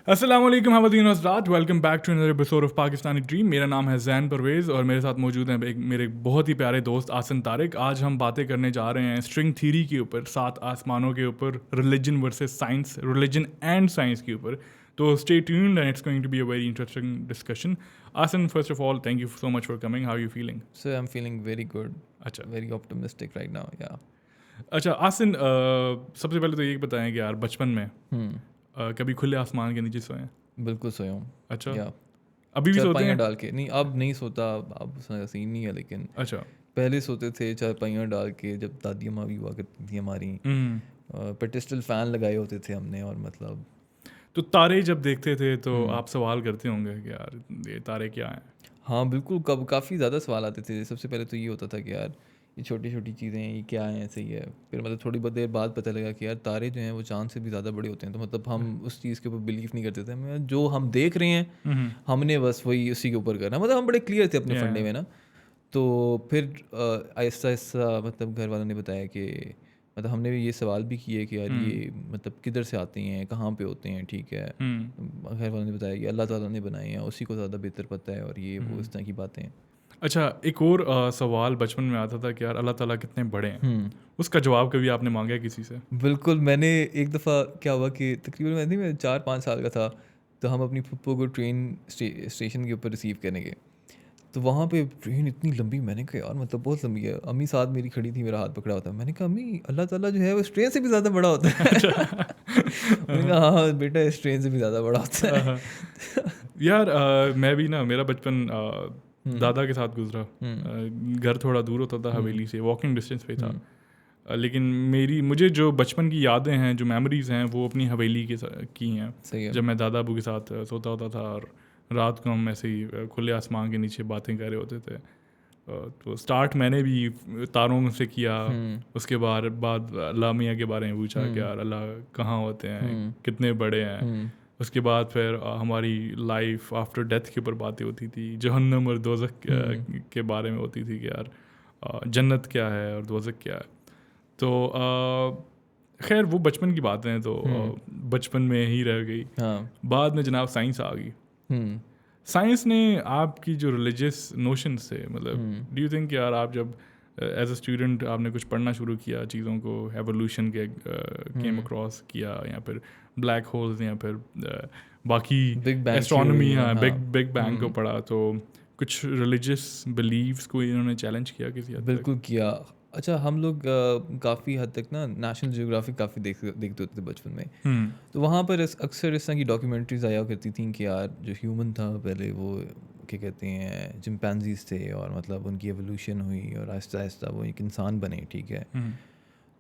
अस्सलाम वालेकुम हवदीन हज़रात, welcome back to another episode of Pakistani dream. मेरा नाम है ज़ैन परवेज़ और मेरे साथ मौजूद हैं मेरे बहुत ही प्यारे दोस्त आसन तारिक। आज हम बातें करने जा रहे हैं स्ट्रिंग थ्योरी के ऊपर, सात आसमानों के ऊपर, religion versus science, religion and science के ऊपर। तो stay tuned and it's going to be a very interesting discussion. Asan, first of all thank you so much for coming. How are you feeling? So I'm feeling very good, अच्छा very optimistic right now. Yeah. अच्छा आसन, सबसे पहले तो ये बताएं कि यार बचपन में कभी खुले आसमान के नीचे सोए हैं? बिल्कुल सोया हूँ. अच्छा, या अभी भी सोते चारपाइयाँ हैं? डाल के नहीं, अब नहीं सोता. अब उसका सीन नहीं है, लेकिन अच्छा। पहले सोते थे चारपाइयाँ डाल के, जब दादी अम्मा भी हुआ करती थी हमारी. पेटिस्टल फैन लगाए होते थे हमने, और मतलब तो तारे जब देखते थे तो आप सवाल करते होंगे कि यार ये तारे क्या हैं? हाँ बिल्कुल, कब काफ़ी ज़्यादा सवाल आते थे. सबसे पहले तो ये होता था कि यार ये छोटी छोटी चीज़ें हैं, ये क्या हैं, ऐसे ही है. फिर मतलब थोड़ी बहुत देर बाद पता लगा कि यार तारे जो हैं वो चाँद से भी ज़्यादा बड़े होते हैं. तो मतलब हम उस चीज़ के ऊपर बिलीव नहीं करते थे. मैं जो हम देख रहे हैं हमने बस वही उसी के ऊपर करना. मतलब हम बड़े क्लियर थे अपने फंडे में ना. तो फिर आहिस्ता आहिस्ता मतलब घर वालों ने बताया कि मतलब हमने भी ये सवाल भी किए कि यार ये मतलब किधर से आते हैं, कहाँ पे होते हैं, ठीक है. घर वालों ने बताया कि अल्लाह ताला ने बनाए हैं, उसी को ज़्यादा बेहतर पता है, और ये वो इस तरह की बातें हैं. अच्छा, एक और सवाल बचपन में आता था कि यार अल्लाह ताला कितने बड़े हैं? उसका जवाब कभी आपने मांगा किसी से? बिल्कुल. मैंने एक दफ़ा क्या हुआ कि तकरीबन मैं 4-5 साल का था. तो हम अपनी फुप्पो को ट्रेन स्टेशन के ऊपर रिसीव करने गए. तो वहाँ पे ट्रेन इतनी लंबी, मैंने कहा यार मतलब बहुत लंबी है. अम्मी साथ मेरी खड़ी थी, मेरा हाथ पकड़ा होता. मैंने कहा अम्मी, अल्लाह ताला जो है वो इस ट्रेन से भी ज़्यादा बड़ा होता है. उन्होंने कहा हाँ बेटा, इस ट्रेन से भी ज़्यादा बड़ा होता है. यार मैं भी ना, मेरा बचपन दादा के साथ गुजरा. घर थोड़ा दूर होता था हवेली से, वॉकिंग डिस्टेंस पे था. लेकिन मुझे जो बचपन की यादें हैं, जो मेमोरीज हैं, वो अपनी हवेली की हैं. सही है. जब मैं दादा अबू के साथ सोता होता था और रात को हम ऐसे ही खुले आसमान के नीचे बातें कर रहे होते थे. तो स्टार्ट मैंने भी तारों से किया. उसके बाद अल्लाह मियाँ के बारे में पूछा कि यार अल्लाह कहाँ होते हैं, कितने बड़े हैं. उसके बाद फिर हमारी लाइफ आफ्टर डेथ के ऊपर बातें होती थी. जहन्नम और दोज़ख के बारे में होती थी कि यार जन्नत क्या है और दोज़ख क्या है. तो खैर वो बचपन की बातें हैं, तो बचपन में ही रह गई. बाद में जनाब साइंस आ गई. साइंस ने आपकी जो रिलीजियस नोशंस थे, मतलब डू यू थिंक यार आप जब एज अ स्टूडेंट आपने कुछ पढ़ना शुरू किया, चीज़ों को एवोल्यूशन के केम अक्रॉस किया, या फिर ब्लैक होल्स, या फिर बाकी एस्ट्रोनॉमी, हाँ बिग बैंग को पढ़ा, तो कुछ रिलीजियस बिलीव्स को इन्होंने चैलेंज किया किसी हद तक? बिल्कुल किया. अच्छा, हम लोग काफ़ी हद तक ना नेशनल जियोग्राफिक काफ़ी देखते होते थे बचपन में. तो वहाँ पर अक्सर इस तरह की डॉक्यूमेंट्रीज आया करती थी कि यार जो ह्यूमन था पहले, वो क्या कहते हैं, चिंपैंजीज थे, और मतलब उनकी एवोल्यूशन हुई और आहिस्ता आहिस्ता वो एक इंसान बने, ठीक है.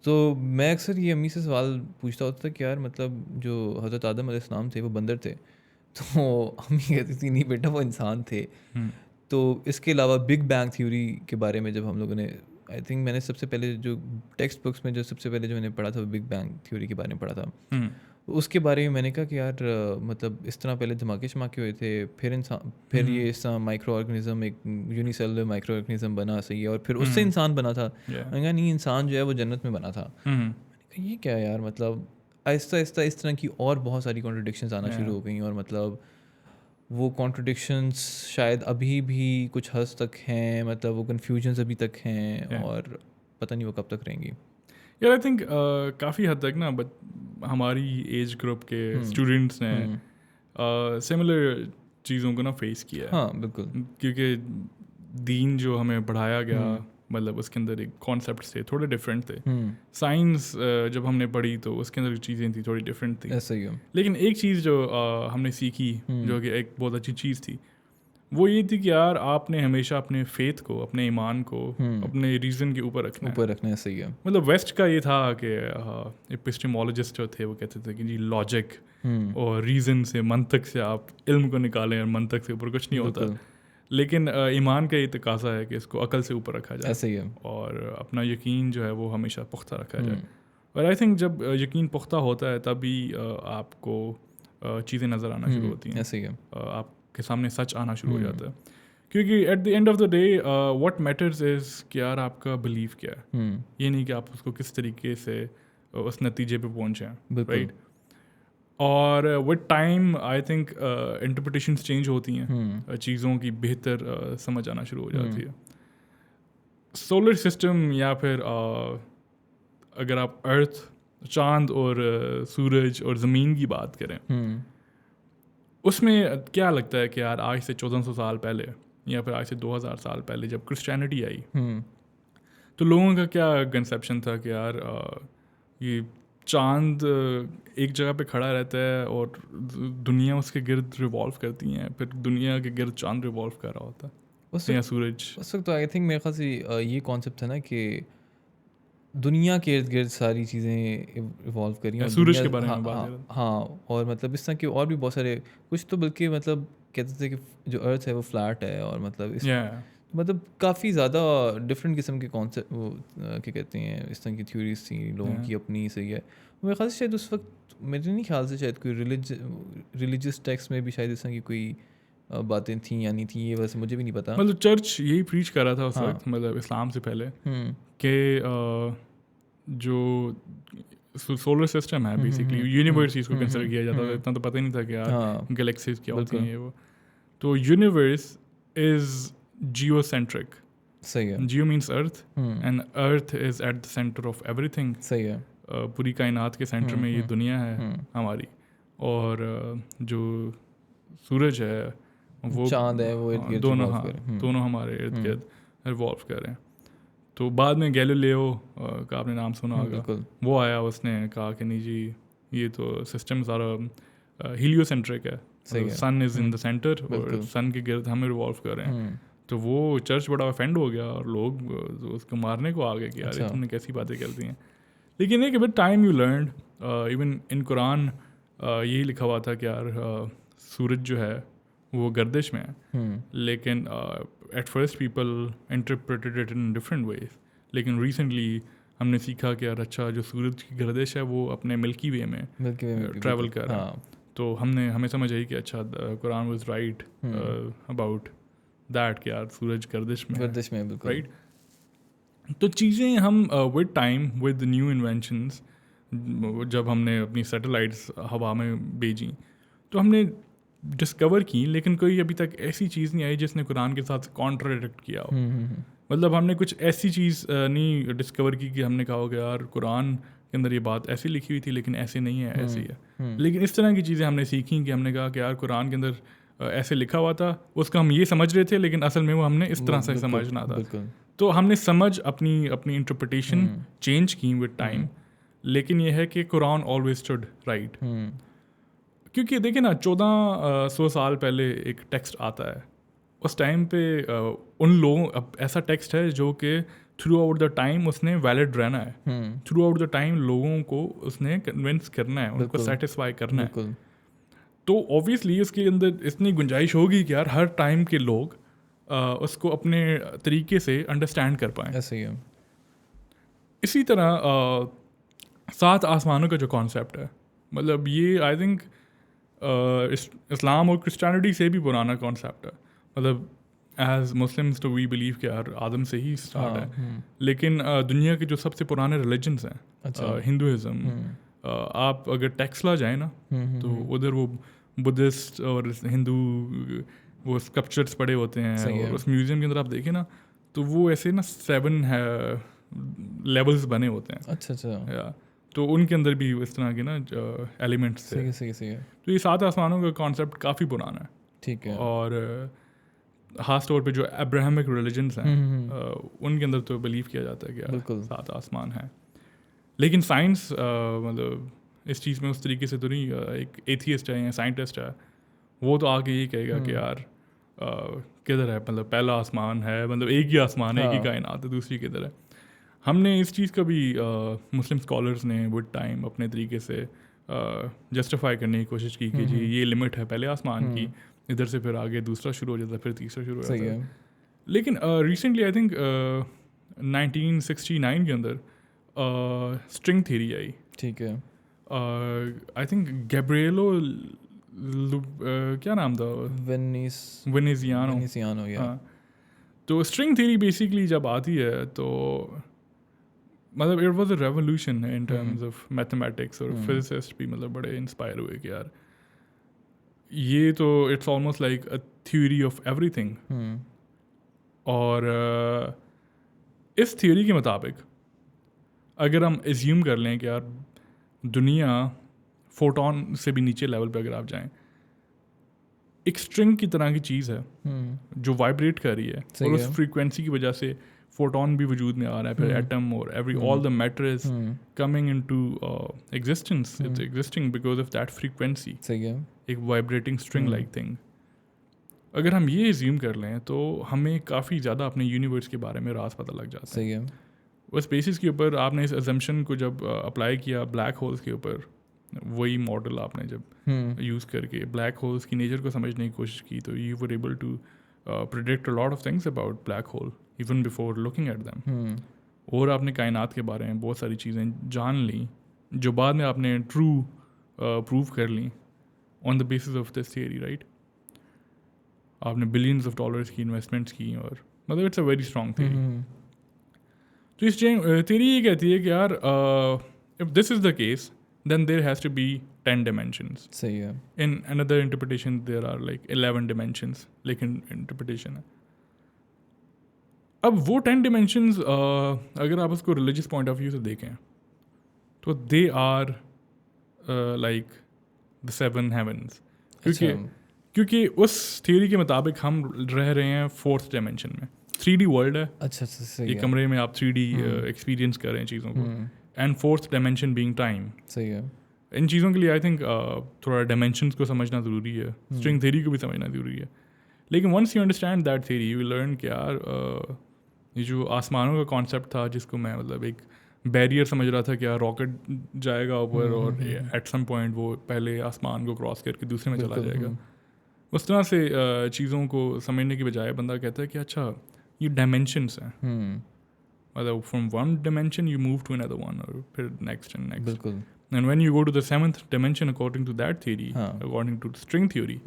तो मैं अक्सर ये अम्मी से सवाल पूछता होता था कि यार मतलब जो हज़रत आदम अलैहिस्सलाम थे वो बंदर थे. तो अम्मी कहती थी नहीं बेटा, वो इंसान थे. तो इसके अलावा बिग बैंग थ्योरी के बारे में जब हम लोगों ने, आई थिंक मैंने सबसे पहले जो टेक्स्ट बुक्स में जो सबसे पहले जो मैंने पढ़ा था वो बिग बैंग थ्योरी के बारे में पढ़ा था. उसके बारे में मैंने कहा कि यार मतलब इस तरह पहले धमाके शमाके हुए थे, फिर ये इस तरह माइक्रो ऑर्गेनिज्म, एक यूनिसेलुलर माइक्रो ऑर्गेनिज्म बना, सही है, और फिर उससे इंसान बना था. मैंने कहा नहीं, इंसान जो है वो जन्नत में बना था. मैंने कहा ये क्या है यार. मतलब आहिस्ता आहिस्ता इस तरह की और बहुत सारी कॉन्ट्रडिक्शंस आना शुरू हो गई, और मतलब वो कॉन्ट्रडिक्शंस शायद अभी भी कुछ हद तक हैं. मतलब वो कन्फ्यूजन्स अभी तक हैं, और पता नहीं वो कब तक रहेंगी. यार आई थिंक काफ़ी हद तक ना हमारी एज ग्रुप के स्टूडेंट्स ने सिमिलर चीज़ों को ना फेस किया है. हाँ बिल्कुल. क्योंकि दीन जो हमें बढ़ाया गया, मतलब उसके अंदर एक कॉन्सेप्ट थे थोड़े डिफरेंट थे. साइंस जब हमने पढ़ी तो उसके अंदर चीज़ें थी थोड़ी डिफरेंट थी. ऐसा ही है. लेकिन एक चीज़ जो हमने सीखी, जो कि एक बहुत अच्छी चीज़ थी, वो ये थी कि यार आपने हमेशा अपने फेथ को, अपने ईमान को अपने रीज़न के ऊपर रखना है. सही है. मतलब वेस्ट का ये था कि एपिस्टेमोलॉजिस्ट जो थे वो कहते थे कि जी लॉजिक और रीज़न से, मंतक से आप इल्म को निकालें, और मंतक से ऊपर कुछ नहीं होता. लेकिन ईमान का ये तकाजा है कि इसको अकल से ऊपर रखा जाए. ऐसा ही है. और अपना यकीन जो है वो हमेशा पुख्ता रखा जाए. और आई थिंक जब यकीन पुख्ता होता है तभी आपको चीज़ें नज़र आना शुरू होती हैं. ऐसा ही है. आपके सामने सच आना शुरू हो जाता है. क्योंकि at the end of the day what matters is कि यार आपका बिलीव क्या है. ये नहीं कि आप उसको किस तरीके से उस नतीजे पे पहुँचे हैं, राइट. और with time I think interpretations change होती हैं, चीज़ों की बेहतर समझ आना शुरू हो जाती है. सोलर सिस्टम या फिर अगर आप अर्थ, चांद और सूरज और ज़मीन की बात करें, उसमें क्या लगता है कि यार आज से 1400 साल पहले या फिर आज से 2000 साल पहले जब क्रिश्चियनिटी आई, तो लोगों का क्या कंसेप्शन था कि यार ये चांद एक जगह पे खड़ा रहता है और दुनिया उसके गिर्द रिवॉल्व करती हैं, फिर दुनिया के गिर्द चांद रिवॉल्व कर रहा होता है, या सूरज. उस वक्त तो आई थिंक मेरे ख्याल से ये कॉन्सेप्ट था ना कि दुनिया के इर्द गिर्द सारी चीज़ें इवॉल्व करी और सूरज के बारे में बात कर रहे हैं. हाँ, और मतलब इस तरह के और भी बहुत सारे कुछ, तो बल्कि मतलब कहते थे कि जो अर्थ है वो फ्लैट है, और मतलब इस मतलब काफ़ी ज़्यादा डिफरेंट किस्म के कॉन्सेप्ट वो क्या कहते हैं इस तरह की थ्योरीज थी लोगों की अपनी. सही है, मेरे ख्याल से शायद उस वक्त, मेरे नहीं ख्याल से शायद कोई रिलीजियस टेक्स्ट में भी शायद इस तरह की कोई बातें थी या नहीं थी, ये वैसे मुझे भी नहीं पता. मतलब चर्च यही प्रीच कर रहा था उस वक्त, मतलब इस्लाम से पहले, कि जो सोलर सिस्टम है बेसिकली यूनिवर्स इसको कंसिडर किया जाता था. इतना तो पता ही नहीं था कि यार गैलेक्सीज क्या होती हैं ये वो. तो यूनिवर्स इज जियोसेंट्रिक. सही है. जियो means earth, and earth is at the centre of everything. सही है. पूरी कायनात के सेंटर में ये दुनिया है हमारी, और जो सूरज है वो चांद है, वो दोनों हमारे इर्द गिर्द रिवॉल्व कर रहे हैं. तो बाद में गैलीलियो का आपने नाम सुना होगा, वो आया, उसने कहा कि नहीं जी ये तो सिस्टम सारा हीलियोसेंट्रिक है, सन इज इन द सेंटर और सन के गिर्द हमें रिवॉल्व कर रहे हैं. तो वो चर्च बड़ा ऑफेंड हो गया और लोग उसको मारने को आ गए कि यार तुमने कैसी बातें कर दी हैं. लेकिन एक bit time you learn, even in Quran यही लिखा हुआ था कि यार सूरज जो है वो गर्दिश में है, लेकिन at first people interpreted it in different ways. लेकिन रिसेंटली हमने सीखा कि यार अच्छा जो सूरज की गर्दिश है वो अपने मिल्की वे में ट्रैवल कर रहा है. तो हमें समझ आई कि अच्छा Quran was right about that कि यार सूरज गर्दिश में बिल्कुल राइट. तो चीज़ें हम with time with new inventions, जब हमने अपनी सैटेलाइट्स हवा में भेजी तो हमने डिस्कवर की, लेकिन कोई अभी तक ऐसी चीज़ नहीं आई जिसने कुरान के साथ कॉन्ट्राडिक्ट किया हो. मतलब हमने कुछ ऐसी चीज़ नहीं डिस्कवर की कि हमने कहा हो कि यार कुरान के अंदर ये बात ऐसी लिखी हुई थी लेकिन ऐसे नहीं है, ऐसी है. लेकिन इस तरह की चीज़ें हमने सीखी कि हमने कहा कि यार कुरान के अंदर ऐसे लिखा हुआ था, उसका हम ये समझ रहे थे लेकिन असल में वो हमने इस तरह से समझना था. तो हमने समझ अपनी इंटरप्रिटेशन चेंज की विद टाइम. लेकिन ये है कि कुरान ऑलवेज स्टूड राइट. क्योंकि देखिए ना 1400 साल पहले एक टेक्स्ट आता है, उस टाइम पे उन लोगों, अब ऐसा टेक्स्ट है जो कि थ्रू आउट द टाइम उसने वैलिड रहना है. थ्रू आउट द टाइम लोगों को उसने कन्विंस करना है, उनको सेटिस्फाई करना है. तो ऑब्वियसली उसके अंदर इतनी गुंजाइश होगी कि यार हर टाइम के लोग उसको अपने तरीके से अंडरस्टैंड कर पाएँ. ऐसे ही है. इसी तरह 7 आसमानों का जो कॉन्सेप्ट है, मतलब ये आई थिंक इस्लाम और क्रिश्चियनिटी से भी पुराना कॉन्सेप्ट है. मतलब एज मुस्लिम्स तो वी बिलीव कि यार आदम से ही स्टार्ट है. लेकिन दुनिया के जो सबसे पुराने रिलीजन्स हैं, हिंदुइज़्म, आप अगर टेक्सला जाए ना तो उधर वो बुद्धिस्ट और हिंदू वो स्कल्पचर्स पड़े होते हैं, और उस म्यूज़ियम के अंदर आप देखें ना तो वो ऐसे ना 7 लेवल्स बने होते हैं. अच्छा. तो उनके अंदर भी इस तरह के ना एलिमेंट्स थे. सही. तो ये 7 आसमानों का कॉन्सेप्ट काफ़ी पुराना है. ठीक है. और ख़ास तौर पे जो अब्राहमिक रिलीजन्स हैं उनके अंदर तो बिलीव किया जाता है कि यार 7 आसमान हैं. लेकिन साइंस मतलब इस चीज़ में उस तरीके से तो नहीं, एक एथियस्ट है या साइंटिस्ट है वो तो आके ये कहेगा कि यार किधर है, मतलब पहला आसमान है, मतलब एक ही आसमान है, एक ही कायनात है, दूसरी किधर है. हमने इस चीज़ का भी मुस्लिम स्कॉलर्स ने विद टाइम अपने तरीके से जस्टिफाई करने की कोशिश की कि जी ये लिमिट है पहले आसमान की, इधर से फिर आगे दूसरा शुरू हो जाता है, फिर तीसरा शुरू हो जाता है. लेकिन रिसेंटली आई थिंक 1969 के अंदर स्ट्रिंग थ्योरी आई. ठीक है. आई थिंक गैब्रिएलो क्या नाम था, वेनेजियानो. हाँ. तो स्ट्रिंग थ्योरी बेसिकली जब आती है तो मतलब it was a revolution in terms of mathematics, और फिजिसिस्ट भी मतलब बड़े इंस्पायर हुए कि यार ये तो it's almost like a theory of everything. और इस थ्योरी के मुताबिक अगर हम एज्यूम कर लें कि यार दुनिया फोटोन से भी नीचे लेवल पे अगर आप जाएं, एक स्ट्रिंग की तरह की चीज़ है जो वाइब्रेट कर रही है, और उस फ्रीक्वेंसी की वजह से फोटोन भी वजूद में आ रहा है, फिर एटम और every all the matter is coming into existence, it's existing because of that frequency, एक वाइब्रेटिंग स्ट्रिंग लाइक थिंग। अगर हम ये एज्यूम कर लें तो हमें काफ़ी ज़्यादा अपने यूनिवर्स के बारे में राज पता लग जाता है। उस बेसिस के ऊपर आपने इस अजम्पशन को जब अप्लाई किया ब्लैक होल्स के ऊपर, वही मॉडल आपने जब यूज़ करके ब्लैक होल्स की नेचर को समझने की कोशिश की, तो you were able to predict a lot of things about black hole even before looking at them. और आपने कायनात के बारे में बहुत सारी चीज़ें जान ली जो बाद में आपने ट्रू प्रूव कर ली on the basis of this theory, right. आपने बिलियंस ऑफ डॉलर्स की इन्वेस्टमेंट्स की, और मतलब it's a very strong theory. तो इस थियरी ये कहती है कि यार if this is the case then there has to be 10 dimensions. सही है। In another interpretation there are like 11 dimensions, लेकिन इंटरप्रिटेशन है। अब वो 10 dimensions अगर आप उसको रिलीजियस पॉइंट ऑफ व्यू से देखें तो they are like the 7 heavens, क्योंकि उस थियरी के मुताबिक हम रह रहे हैं 4th dimension में। 3D वर्ल्ड है, अच्छा सही एक कमरे में आप 3D एक्सपीरियंस कर रहे हैं चीज़ों को, and 4th dimension being time. सही है। इन चीज़ों के लिए आई थिंक थोड़ा डायमेंशंस को समझना ज़रूरी है, स्ट्रिंग थ्योरी को भी समझना ज़रूरी है। लेकिन once you understand that theory you will learn कि यार ये जो आसमानों का कॉन्सेप्ट था, जिसको मैं मतलब एक बैरियर समझ रहा था कि यार रॉकेट जाएगा ऊपर और एट सम पॉइंट वो पहले आसमान को क्रॉस करके दूसरे में चला जाएगा, उस तरह से चीज़ों को समझने की बजाय बंदा कहता है कि अच्छा ये डायमेंशंस हैं, मतलब from one dimension you move to another one, और फिर नेक्स्ट एंड नेक्स्ट। बिल्कुल। And when you go to the 7th dimension according to that theory, according to string theory,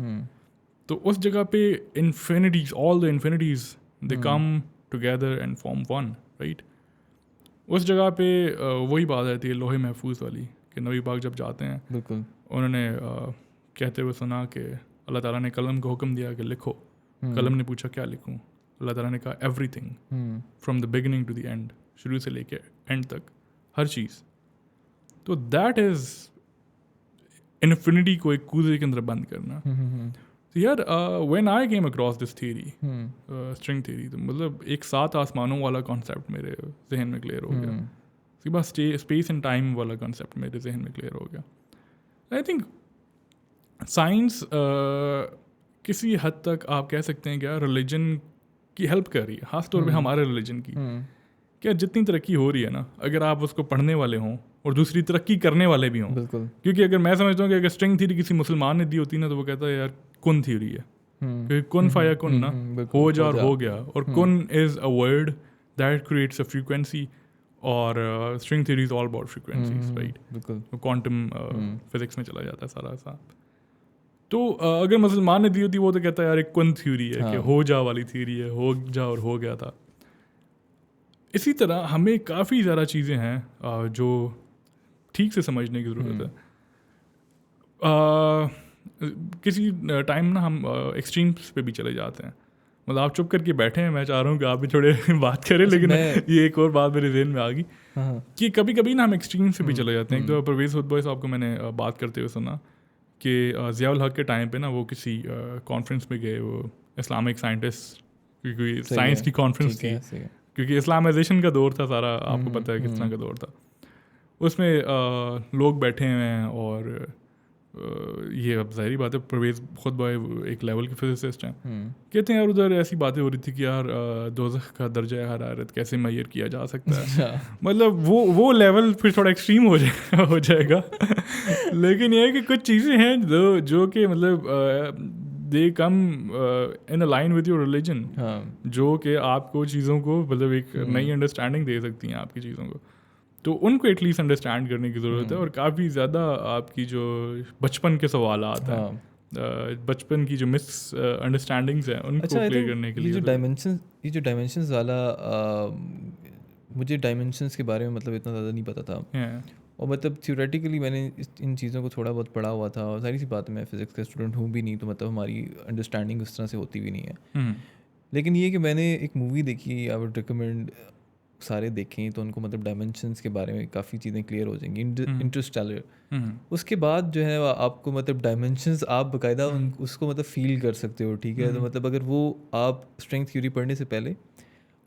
तो उस जगह पे infinities, all the infinities, they come together and form one, right? उस जगह पे वही बात आती है लोहे महफूज वाली कि नबी पाक जब जाते हैं, बिल्कुल, उन्होंने कहते हुए सुना कि अल्लाह ताला ने कलम को हुक्म दिया कि लिखो। कलम ने पूछा क्या लिखूं? अल्लाह ताला ने कहा everything, from the beginning to the end, शुरू से लेके एंड तक हर चीज़। तो दैट इज इन्फिनिटी को एक कूदे के अंदर बंद करना। तो यार when I came across this theory, string theory, तो मतलब एक 7 आसमानों वाला कॉन्सेप्ट मेरे जहन में क्लियर हो गया। उसके बाद स्पेस एंड टाइम वाला कॉन्सेप्ट मेरे जहन में क्लियर हो गया। आई थिंक साइंस किसी हद तक आप कह सकते हैं क्या रिलीजन की हेल्प कर रही है, खास तौर पे हमारे रिलीजन की। क्या जितनी तरक्की हो रही है ना, अगर आप उसको पढ़ने वाले हों और दूसरी तरक्की करने वाले भी हों, बिल्कुल। क्योंकि अगर मैं समझता हूँ कि अगर स्ट्रिंग थ्योरी किसी मुसलमान ने दी होती ना, तो वो कहता है यार कुन थ्योरी है, क्योंकि कुन फाया कुन ना, हो जा और हो गया, और कुन is a word that creates a frequency, और string theory is all about frequencies, right. बिल्कुल, क्वांटम फिजिक्स में चला जाता है सारा सा। तो अगर मुसलमान ने दी होती, वो तो कहता है यार एक कुन थ्योरी है, कि हो जा वाली थ्योरी है, हो जा और हो गया था। इसी तरह हमें काफ़ी ज़्यादा चीज़ें हैं जो ठीक से समझने की ज़रूरत है। किसी टाइम ना हम एक्सट्रीम्स पे भी चले जाते हैं। मतलब आप चुप करके बैठे हैं, मैं चाह रहा हूँ कि आप भी थोड़े बात करें, लेकिन ये एक और बात मेरे जहन में आ गई कि कभी कभी ना हम एक्सट्रीम्स पे भी चले जाते हैं। एक तो परवेज़ हुद्बोई साहब को मैंने बात करते हुए सुना कि ज़ियाउल हक के टाइम पे ना वो किसी कॉन्फ्रेंस में गए, वो इस्लामिक साइंटिस्ट, क्योंकि साइंस की कॉन्फ्रेंस थी, क्योंकि इस्लामाइजेशन का दौर था सारा, आपको पता है किस तरह का दौर था। उसमें लोग बैठे हुए हैं, और ये अब ज़ाहिरी बात है परवेज़ खुद एक लेवल के फिजिसिस्ट हैं, कहते हैं यार उधर ऐसी बातें हो रही थी कि यार दोज़ख का दर्जा हरारत कैसे मुय्यर किया जा सकता है। मतलब वो लेवल फिर थोड़ा एक्सट्रीम हो जाएगा। लेकिन ये है कि कुछ चीज़ें हैं जो कि मतलब they come in a line with your religion, जो कि आपको चीज़ों को मतलब एक नई अंडरस्टैंडिंग दे सकती हैं आपकी चीज़ों को। तो उनको एटलीस्ट अंडरस्टैंड करने की ज़रूरत है। और काफ़ी ज़्यादा आपकी जो बचपन के सवाल आते हैं, बचपन की जो मिस अंडरस्टैंडिंग्स हैं, उनको क्लियर करने के लिए ये जो डायमेंशंस वाला मुझे डायमेंशंस के बारे में मतलब इतना ज़्यादा नहीं पता था, और मतलब थियोरेटिकली मैंने इन चीज़ों को थोड़ा बहुत पढ़ा हुआ था, और सारी सी बात है मैं फिज़िक्स का स्टूडेंट हूँ भी नहीं, तो मतलब हमारी अंडरस्टैंडिंग उस तरह से होती भी नहीं है। लेकिन ये कि मैंने एक मूवी देखी, आई वुड रिकमेंड सारे देखें तो उनको मतलब डायमेंशंस के बारे में काफ़ी चीज़ें क्लियर हो जाएंगी। इंटरस्टेलर, उसके बाद जो है आपको मतलब डायमेंशंस आप बाकायदा उसको मतलब फील कर सकते हो, ठीक है। तो मतलब अगर वो आप स्ट्रेंथ थ्योरी पढ़ने से पहले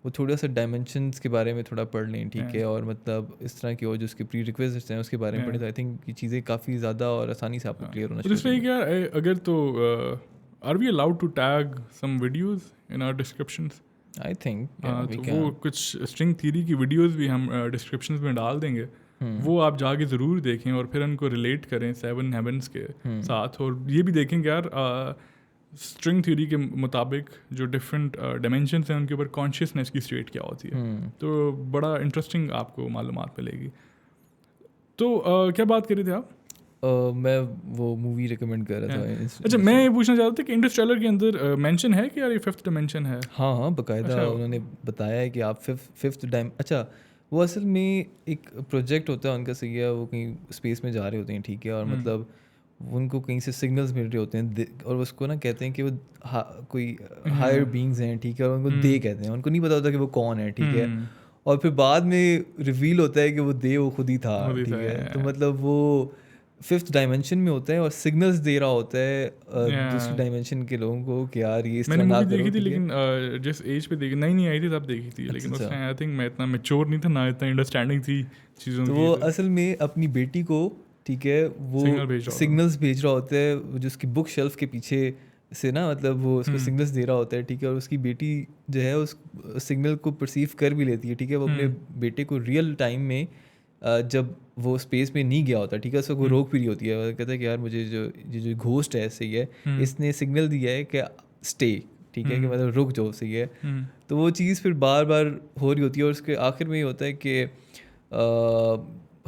वो थोड़ा सा डायमेंशंस के बारे में थोड़ा पढ़ लें, ठीक है, और मतलब इस तरह की और जो उसके प्री रिक्विजिट्स हैं उसके बारे में पढ़ें, तो आई थिंक ये चीज़ें काफ़ी ज़्यादा और आसानी से आपको क्लियर होना चाहिए। अगर तो are we allowed to tag some videos in our descriptions? I think तो वो कुछ स्ट्रिंग थ्योरी की वीडियोस भी हम डिस्क्रिप्शंस में डाल देंगे, वो आप जाके ज़रूर देखें और फिर उनको रिलेट करें 7 हेवंस के साथ, और ये भी देखें कि यार स्ट्रिंग थ्योरी के मुताबिक जो डिफरेंट डायमेंशंस हैं उनके ऊपर कॉन्शियसनेस की स्टेट क्या होती है, तो बड़ा इंटरेस्टिंग आपको मालूमात मिलेगी। तो क्या बात कर रहे थे आप? मैं वो मूवी रिकमेंड कर रहा था। अच्छा, मैं ये पूछना चाहता था कि इंटरस्टेलर के अंदर मेंशन है कि यार ये 5th डायमेंशन है? हाँ बाकायदा उन्होंने बताया है कि आप फिफ्थ अच्छा, वो असल में एक प्रोजेक्ट होता है उनका, सही है, वो कहीं स्पेस में जा रहे होते हैं, ठीक है, और मतलब उनको कहीं से सिग्नल्स मिल रहे होते हैं, और उसको ना कहते हैं कि वो कोई हायर बीइंग्स हैं, ठीक है, और उनको दे कहते हैं, उनको नहीं पता होता कि वो कौन है, ठीक है, और फिर बाद में रिवील होता है कि वो खुद ही था, ठीक है। तो मतलब वो 5th डायमेंशन में होता है और सिग्नल्स दे रहा होता है दूसरी डायमेंशन के लोगों को कि यार ये इस तरह ना करो। देखी थी, लेकिन जिस एज पे देखी नहीं आई थी तब देखी थी, लेकिन उस टाइम आई थिंक मैं इतना मैच्योर नहीं था, ना इतना अंडरस्टैंडिंग थी चीज़ों की। तो वो असल में अपनी बेटी को, ठीक है, वो सिग्नल्स भेज रहा होता है जो उसकी बुक शेल्फ के पीछे से ना, मतलब वो उसको सिग्नल्स दे रहा होता है, ठीक है, और उसकी बेटी जो है उस सिग्नल को परसीव कर भी लेती है, ठीक है। वो अपने बेटे को रियल टाइम में जब वो स्पेस में नहीं गया होता, ठीक है, उसको वो रोक भी रही होती है, कहता है कि यार मुझे जो घोस्ट है, सही है, इसने सिग्नल दिया है कि स्टे, ठीक है, कि मतलब रुक जाओ, सही है। तो वो चीज़ फिर बार बार हो रही होती है, और उसके आखिर में ये होता है कि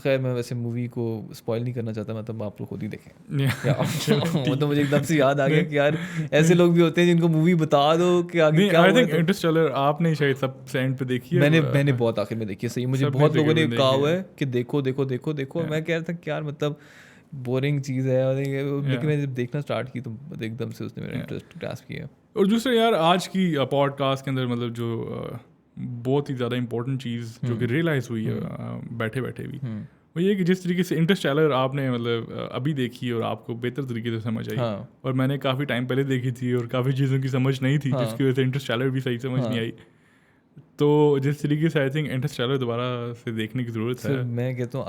खैर मैं वैसे मूवी को स्पॉइल नहीं करना चाहता, मतलब आप लोग खुद ही देखें। वो तो मुझे एकदम से याद आ गया कि यार ऐसे लोग भी होते हैं जिनको मूवी बता दो कि आगे क्या हुआ। इंटरस्टेलर आपने शायद सबसे एंड पे देखी है? मैंने बहुत आखिर में देखी है, सही। मुझे बहुत लोगों ने कहा हुआ है कि देखो देखो देखो देखो, मैं कह रहा था कि यार मतलब बोरिंग चीज़ है, लेकिन मैंने जब देखना स्टार्ट की तो एकदम से उसने मेरा इंटरेस्ट ग्रास्प किया। और दूसरा यार आज की पॉडकास्ट के अंदर मतलब जो बहुत ही ज़्यादा इंपॉर्टेंट चीज़ जो कि रियलाइज़ हुई है बैठे बैठे भी, वो ये कि जिस तरीके से इंटरस्टेलर आपने मतलब अभी देखी और आपको बेहतर तरीके से समझ आई, और मैंने काफ़ी टाइम पहले देखी थी और काफ़ी चीज़ों की समझ नहीं थी, जिसकी वजह से इंटरस्टेलर भी सही समझ नहीं आई। तो जिस तरीके से आई थिंक इंटरस्टेलर दोबारा से देखने की ज़रूरत है। मैं कहता हूँ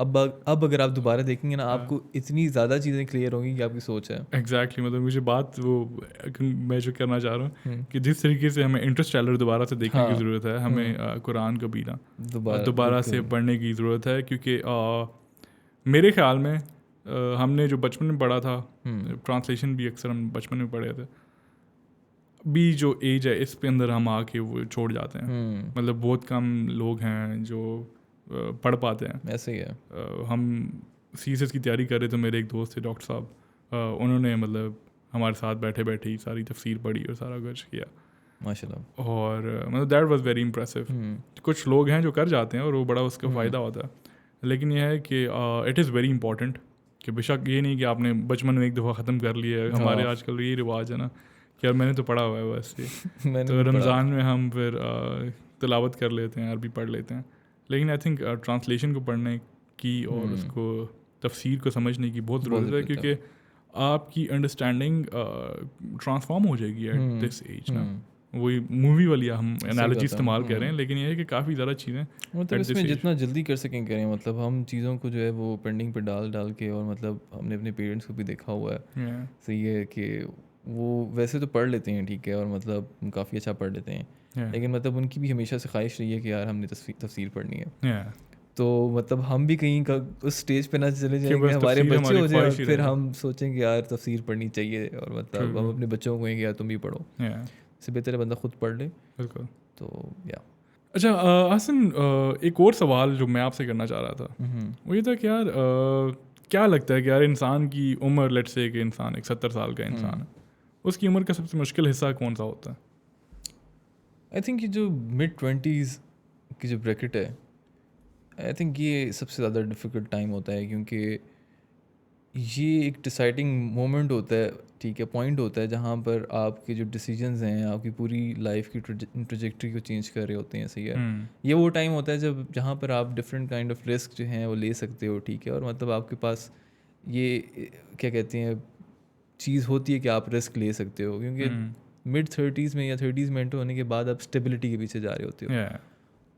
अब अगर आप दोबारा देखेंगे ना, आपको इतनी ज़्यादा चीज़ें क्लियर होंगी कि आपकी सोच है। एग्जैक्टली मतलब मुझे बात वो मैं जो करना चाह रहा हूँ कि जिस तरीके से हमें इंटरस्टेलर दोबारा से देखने की ज़रूरत है, हमें कुरान को भी ना दोबारा से पढ़ने की ज़रूरत है, क्योंकि मेरे ख्याल में हमने जो बचपन में पढ़ा था, ट्रांसलेशन भी अक्सर हम बचपन में पढ़े थे, भी जो एज है इस पे अंदर हम आके वो छोड़ जाते हैं। मतलब बहुत कम लोग हैं जो पढ़ पाते हैं। ऐसे ही है। हम सीएसएस की तैयारी कर रहे थे, मेरे एक दोस्त थे डॉक्टर साहब, उन्होंने मतलब हमारे साथ बैठे बैठे ही सारी तफसीर पढ़ी और सारा कुछ किया माशाल्लाह, और मतलब दैट वाज वेरी इंप्रेसिव। कुछ लोग हैं जो कर जाते हैं और वो बड़ा उसका फ़ायदा होता है, लेकिन यह है कि इट इज़ वेरी इंपॉर्टेंट कि बेशक ये नहीं कि आपने बचपन में एक दफ़ा ख़त्म कर लिया है। हमारे आजकल ये रिवाज है ना कि यार मैंने तो पढ़ा हुआ है बस ये तो रमज़ान में हम फिर तिलावत कर लेते हैं, अरबी पढ़ लेते हैं, लेकिन आई थिंक ट्रांसलेशन को पढ़ने की और उसको तफसीर को समझने की बहुत ज़रूरत है, क्योंकि आपकी अंडरस्टैंडिंग ट्रांसफॉर्म हो जाएगी एट दिस एज ना। वही मूवी वाली हम एनालॉजी इस्तेमाल कर रहे हैं, लेकिन ये है कि काफ़ी ज़्यादा चीज़ें मतलब इसमें जितना जल्दी कर सकें करें। मतलब हम चीज़ों को जो है वो पेंडिंग पे डाल के, और मतलब हमने अपने पेरेंट्स को भी देखा हुआ है, सही है, कि वो वैसे तो पढ़ लेते हैं, ठीक है, और मतलब काफ़ी अच्छा पढ़ लेते हैं, लेकिन मतलब उनकी भी हमेशा से ख्वाहिश रही है कि यार हमने तफसीर पढ़नी है। तो मतलब हम भी कहीं का उस स्टेज पे ना चले जाएंगे, हमारे बच्चे हो जाए, फिर हम सोचेंगे यार तफसीर पढ़नी चाहिए, और मतलब हम अपने बच्चों को कहेंगे यार तुम भी पढ़ो, इससे बेहतर है बंदा खुद पढ़ ले। बिल्कुल। तो या अच्छा हसन, एक और सवाल जो मैं आपसे करना चाह रहा था वो ये था कि यार क्या लगता है कि यार इंसान की उम्र, लेट्स से कि इंसान एक 70 साल का इंसान है, उसकी उम्र का सबसे मुश्किल हिस्सा कौन सा होता है? आई थिंक ये जो मिड 20s की जो ब्रैकेट है, आई थिंक ये सबसे ज़्यादा डिफ़िकल्ट टाइम होता है, क्योंकि ये एक डिसाइडिंग मोमेंट होता है, ठीक है, पॉइंट होता है जहाँ पर आपके जो डिसीजंस हैं आपकी पूरी लाइफ की ट्रजेक्टरी को चेंज कर रहे होते हैं, सही है। ये वो टाइम होता है जब जहाँ पर आप डिफरेंट काइंड ऑफ रिस्क जो हैं वो ले सकते हो, ठीक है, और मतलब आपके पास ये क्या कहते हैं चीज़ होती है कि आप रिस्क ले सकते हो, क्योंकि मिड-30s में या 30s में एंटर होने के बाद आप स्टेबिलिटी के पीछे जा रहे होते हो।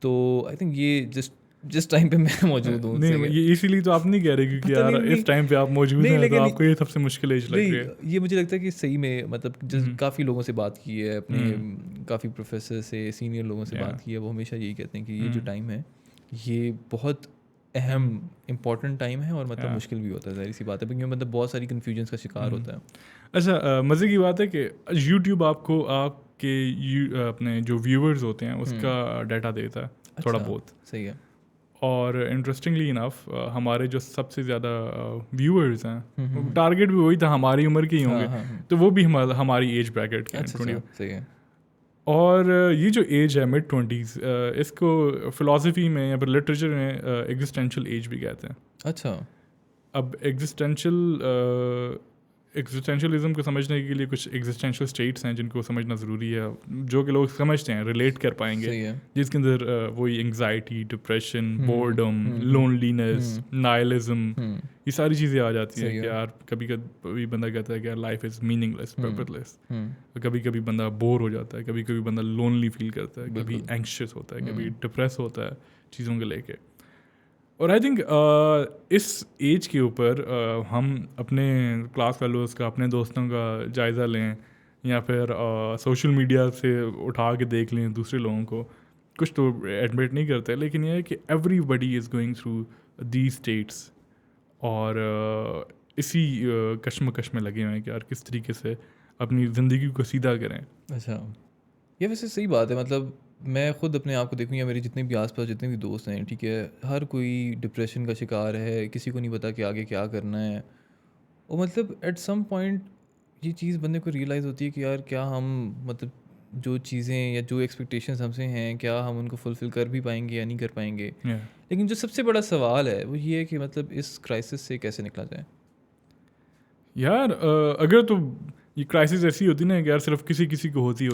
तो आई थिंक ये जिस टाइम पे मैं मौजूद हूँ, नहीं ये इसीलिए तो आप नहीं कह रहे क्योंकि यार इस टाइम पे आप मौजूद हैं तो आपको ये सबसे मुश्किल एज लग रही है। ये मुझे लगता है कि सही में मतलब काफ़ी लोगों से बात की है, अपने काफ़ी प्रोफेसर से, सीनियर लोगों से बात की है, वो हमेशा यही कहते हैं कि ये जो टाइम है ये बहुत अहम इम्पॉर्टेंट टाइम है और मतलब मुश्किल भी होता है, ज़ाहिर सी बात है, क्योंकि मतलब बहुत सारी कन्फ्यूजन का शिकार होता है। अच्छा, मज़े की बात है कि यूट्यूब आपको आपके अपने जो व्यूअर्स होते हैं उसका डाटा देता है थोड़ा बहुत, सही है। और इंटरेस्टिंगली इनफ हमारे जो सबसे ज़्यादा व्यूअर्स हैं टारगेट भी वही था, हमारी उम्र के ही होंगे, तो वो भी हमारी एज ब्रैकेट के हैं। सही है। और ये जो एज है मिड-20s, इसको फ़िलासफ़ी में या फिर लिटरेचर में एग्जिस्टेंशियल एज भी कहते हैं। अच्छा। अब एग्जिस्टेंशियलिज्म को समझने के लिए कुछ एग्जिस्टेंशियल स्टेट्स हैं जिनको समझना ज़रूरी है, जो कि लोग समझते हैं, रिलेट कर पाएंगे, जिसके अंदर वही anxiety, depression, boredom, loneliness, nihilism, ये सारी चीज़ें आ जाती हैं कि यार कभी कभी बंदा कहता है कि यार लाइफ इज़ मीनिंगलेस, पर्पसलेस, कभी कभी बंदा बोर हो जाता है, कभी कभी बंदा लोनली फील करता है, कभी एंग्शियस होता है, कभी डिप्रेस होता है चीज़ों को लेके। और आई थिंक इस एज के ऊपर हम अपने क्लास फेलोज़ का, अपने दोस्तों का जायज़ा लें या फिर सोशल मीडिया से उठा के देख लें दूसरे लोगों को, कुछ तो एडमिट नहीं करते, लेकिन यह है कि everybody is going through the states, और इसी कश्मकश में लगे हुए हैं कि यार किस तरीके से अपनी ज़िंदगी को सीधा करें। अच्छा, ये वैसे सही बात है। मतलब मैं खुद अपने आप को देखूँ या मेरे जितने भी आसपास जितने भी दोस्त हैं, ठीक है, हर कोई डिप्रेशन का शिकार है, किसी को नहीं पता कि आगे क्या करना है। और मतलब एट सम पॉइंट ये चीज़ बंदे को रियलाइज़ होती है कि यार क्या हम मतलब जो चीज़ें या जो एक्सपेक्टेशंस हमसे हैं क्या हम उनको फुलफ़िल कर भी पाएंगे या नहीं कर पाएंगे। लेकिन जो सबसे बड़ा सवाल है वो ये है कि मतलब इस क्राइसिस से कैसे निकला जाए। यार अगर तो ये क्राइसिस ऐसी होती ना कि यार सिर्फ किसी किसी को होती है,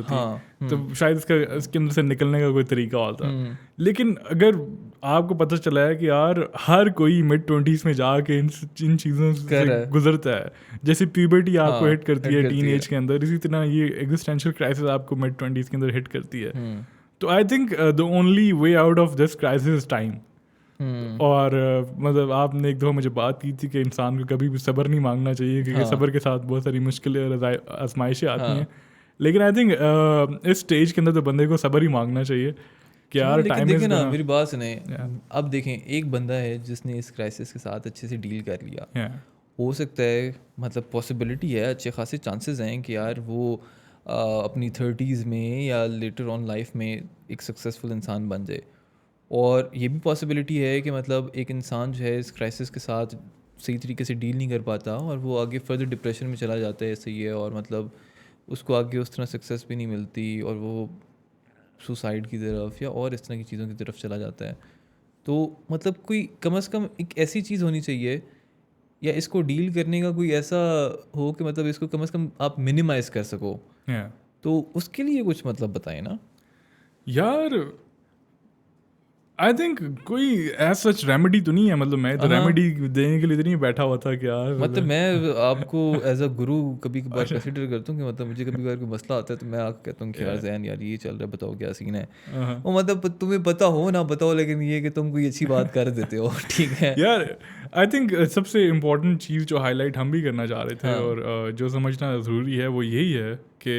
तो शायद इसके अंदर से निकलने का कोई तरीका होता। लेकिन अगर आपको पता चला है कि यार हर कोई मिड-20s में जाके इन चीज़ों से गुजरता है, जैसे प्यूबर्टी आपको हिट करती है टीन एज के अंदर, इसी तरह ये एग्जिस्टेंशियल क्राइसिस आपको मिड-20s के अंदर हिट करती है। तो I think the only way out of this crisis is time. और मतलब आपने एक दफ़ा मुझे बात की थी कि इंसान को कभी भी सब्र नहीं मांगना चाहिए, क्योंकि सब्र के साथ बहुत सारी मुश्किलें और आजमाइशें आती हैं। लेकिन आई थिंक इस स्टेज के अंदर तो बंदे को सब्र ही मांगना चाहिए कि यार टाइम देखें ना, मेरी बात सुने, अब देखें एक बंदा है जिसने इस क्राइसिस के साथ अच्छे से डील कर लिया, हो सकता है मतलब पॉसिबिलिटी है, अच्छे खासे चांसेस हैं कि यार वो अपनी 30s में या लेटर ऑन लाइफ में एक सक्सेसफुल इंसान बन जाए। और ये भी पॉसिबिलिटी है कि मतलब एक इंसान जो है इस क्राइसिस के साथ सही तरीके से डील नहीं कर पाता और वो आगे फर्दर डिप्रेशन में चला जाता है, सही है, और मतलब उसको आगे उस तरह सक्सेस भी नहीं मिलती और वो सुसाइड की तरफ या और इस तरह की चीज़ों की तरफ चला जाता है। तो मतलब कोई कम से कम एक ऐसी चीज़ होनी चाहिए या इसको डील करने का कोई ऐसा हो कि मतलब इसको कम से कम आप मिनिमाइज़ कर सको। तो उसके लिए कुछ मतलब बताएं ना यार। आई थिंक कोई एज सच रेमेडी तो नहीं है, मतलब मैं तो रेमेडी देने के लिए तो नहीं बैठा हुआ था कि यार मतलब मैं आपको एज अ गुरु कभी कभार कंसिडर करता हूँ कि मतलब मुझे कभी कभार कोई मसला आता है तो मैं आपको कहता हूँ कि यार ज़ैन यार ये चल रहा है, बताओ क्या सीन है। वो मतलब तुम्हें पता हो ना बताओ, लेकिन ये कि तुम कोई अच्छी बात कर देते हो, ठीक है यार। आई थिंक सबसे इम्पोर्टेंट चीज़ जो हाईलाइट हम भी करना चाह रहे थे और जो समझना ज़रूरी है वो यही है कि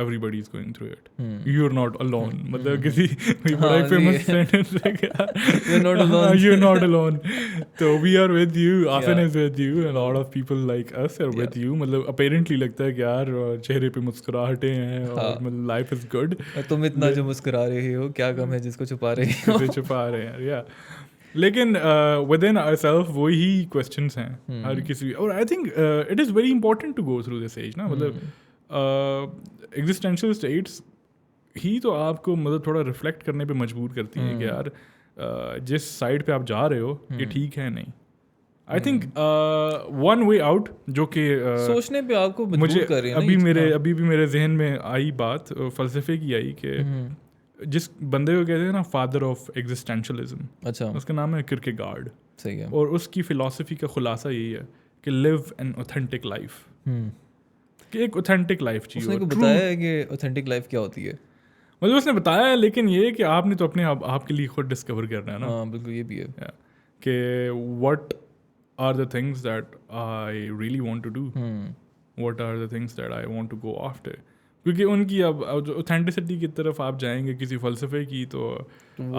everybody is going through it, you are not alone. मतलब किसी बड़ा ही फेमस सेंटेंस है कि यू आर नॉट अलोन, तो we are with you, Asan is with you, and lot of people like us are with you. मतलब apparently लगता है कि यार चेहरे पे मुस्कुराहटें हैं और मतलब लाइफ इज गुड। तुम इतना जो मुस्कुरा रहे हो क्या कम है जिसको छुपा रहे हो, छुपा रहे हैं या लेकिन विद इन आवरसेल्फ वही क्वेश्चंस हैं हर किसी। और I think it is very important to go through this age ना, मतलब एग्जिस्टेंशियल स्टेट्स ही तो आपको मतलब थोड़ा रिफ्लेक्ट करने पे मजबूर करती है कि यार जिस साइड पे आप जा रहे हो ये ठीक है नहीं. आई थिंक वन वे आउट जो कि सोचने पे आपको मुझे मजबूर कर रहे हैं ना अभी भी मेरे जहन में आई बात फ़लसफ़े की आई कि जिस बंदे को कहते हैं ना फादर ऑफ एग्जिस्टेंशलिज्म, अच्छा उसका नाम है किरकेगार्ड. सही है. और उसकी फ़िलासफ़ी का खुलासा यही है कि लिव एन ऑथेंटिक लाइफ, कि एक ऑथेंटिक लाइफ चाहिए. उसने को बताया है कि ऑथेंटिक लाइफ क्या होती है. मतलब उसने बताया है, लेकिन ये कि आपने तो अपने आपके लिए खुद डिस्कवर करना है ना. हाँ बिल्कुल ये भी है. कि what are the things that I really want to do, what are the things that I want to go after. क्योंकि उनकी अब जो ऑथेंटिसिटी की तरफ आप जाएंगे किसी फ़लसफ़े की, तो